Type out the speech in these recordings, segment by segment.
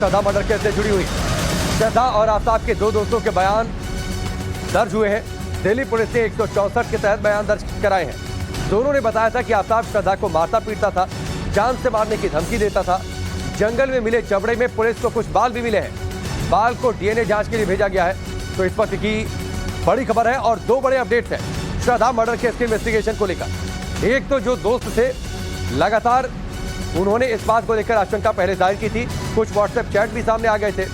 श्रद्धा murder case से जुड़ी हुई। श्रद्धा और आफ्ताब के दो दोस्तों के बयान दर्ज हुए हैं। दिल्ली पुलिस ने 164 के तहत बयान दर्ज कराए हैं। दोनों ने बताया था कि आफ्ताब श्रद्धा को मारता पीटता था, जान से मारने की धमकी देता था। जंगल में मिले जबड़े में पुलिस को कुछ बाल भी मिले हैं। बाल को डीएनए जांच के लिए भेजा गया है। तो इस वक्त की बड़ी खबर है और दो बड़े अपडेट्स हैं श्रद्धा मर्डर केस के इन्वेस्टिगेशन को लेकर। एक तो जो दोस्त थे, लगातार उन्होंने इस बात को लेकर आशंका पहले जाहिर की थी। कुछ व्हाट्सएप चैट भी सामने आ गए थे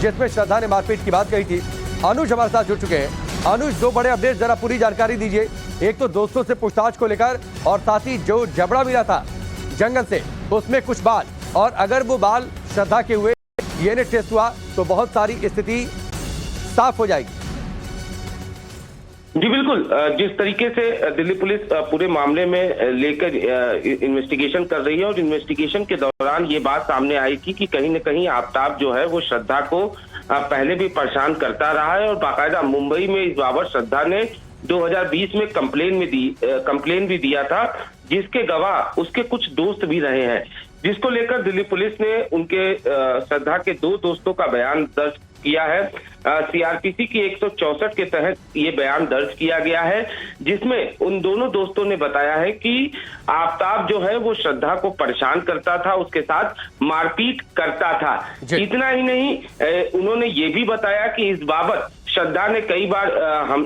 जिसमें श्रद्धा ने मारपीट की बात कही थी। अनुज हमारे साथ जुड़ चुके हैं। अनुज, दो बड़े अपडेट, जरा पूरी जानकारी दीजिए। एक तो दोस्तों से पूछताछ को लेकर और साथ ही जो जबड़ा मिला था जंगल से उसमें कुछ बाल, और अगर वो बाल श्रद्धा के हुए डीएनए टेस्ट हुआ तो बहुत सारी स्थिति साफ हो जाएगी। जी बिल्कुल, जिस तरीके से दिल्ली पुलिस पूरे मामले में लेकर इन्वेस्टिगेशन कर रही है और इन्वेस्टिगेशन के दौरान ये बात सामने आई थी कि कहीं न कहीं आफ्ताब जो है वो श्रद्धा को पहले भी परेशान करता रहा है और बाकायदा मुंबई में इस बाबत श्रद्धा ने 2020 में कंप्लेन भी दिया था, जिसके गवाह उसके कुछ दोस्त भी रहे हैं, जिसको लेकर दिल्ली पुलिस ने उनके श्रद्धा के दो दोस्तों का बयान दर्ज किया है। सीआरपीसी की 164 के तहत ये बयान दर्ज किया गया है, जिसमें उन दोनों दोस्तों ने बताया है कि आफ्ताब जो है वो श्रद्धा को परेशान करता था, उसके साथ मारपीट करता था। इतना ही नहीं, उन्होंने ये भी बताया कि इस बाबत श्रद्धा ने कई बार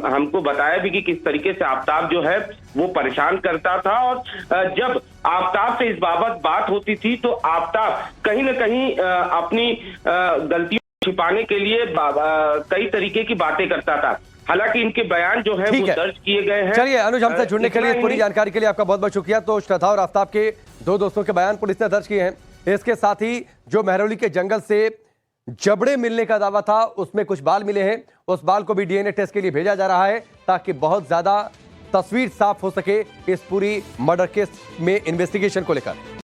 हमको बताया भी कि किस तरीके से आफ्ताब जो है वो परेशान करता था, और जब आफ्ताब से इस बाबत बात होती थी तो आफ्ताब कहीं न कहीं अपनी गलतियों छिपाने के लिए कई तरीके की बातें करता था। हालांकि इनके बयान जो है वो दर्ज किए गए हैं। चलिए अनुज, हमसे जुड़ने के लिए, पूरी जानकारी के लिए आपका बहुत बहुत शुक्रिया। तो श्रद्धा और आफ्ताब के दो दोस्तों के बयान पुलिस ने दर्ज किए हैं। इसके साथ ही जो महरौली के जंगल से जबड़े मिलने का दावा था उसमें कुछ बाल मिले हैं। उस बाल को भी डीएनए टेस्ट के लिए भेजा जा रहा है ताकि बहुत ज्यादा तस्वीर साफ हो सके इस पूरी मर्डर केस में इन्वेस्टिगेशन को लेकर।